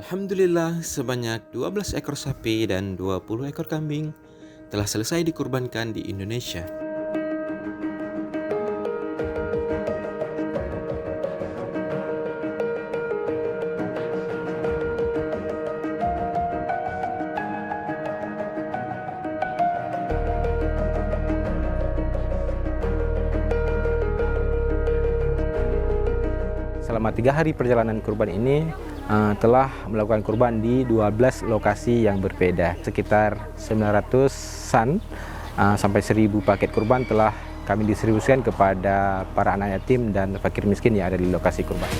Alhamdulillah sebanyak 12 ekor sapi dan 20 ekor kambing telah selesai dikurbankan di Indonesia. Selama 3 hari perjalanan kurban ini telah melakukan kurban di 12 lokasi yang berbeda. Sekitar 900-an sampai 1000 paket kurban telah kami distribusikan kepada para anak yatim dan fakir miskin yang ada di lokasi kurban.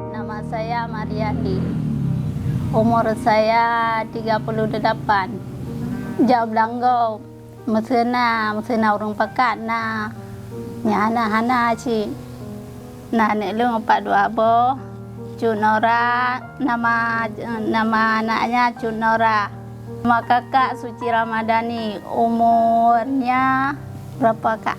Nama saya Mariandi. Umur saya 38. Jauh Belanggo. Mesena urung pakat na. Nyana hana ci. Na nek lung 42 abo. Cunora, nama anaknya Cunora. Nama kakak Suci Ramadhani, umurnya berapa kak?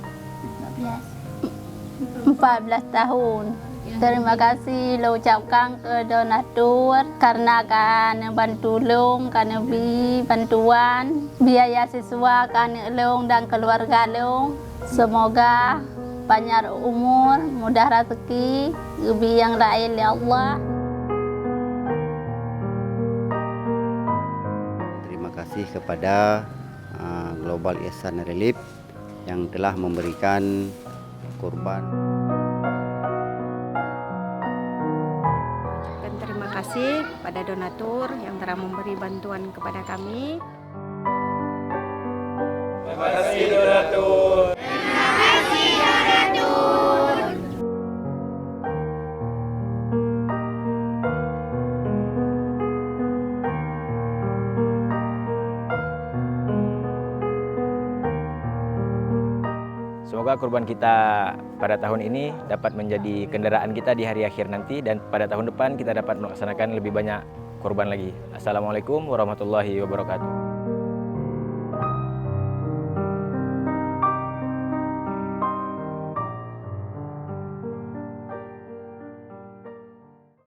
14 tahun. Terima kasih lo ucapkan ke donatur karena kan bantu long, karena beri bantuan biaya siswa kan long dan keluarga long. Semoga panjang umur, mudah rezeki, lebih yang lain ya Allah. Terima kasih kepada Global Ihsan Relief yang telah memberikan kurban. Dan terima kasih kepada donatur yang telah memberi bantuan kepada kami. Terima kasih donatur. Semoga kurban kita pada tahun ini dapat menjadi kendaraan kita di hari akhir nanti, dan pada tahun depan kita dapat melaksanakan lebih banyak kurban lagi. Assalamualaikum warahmatullahi wabarakatuh.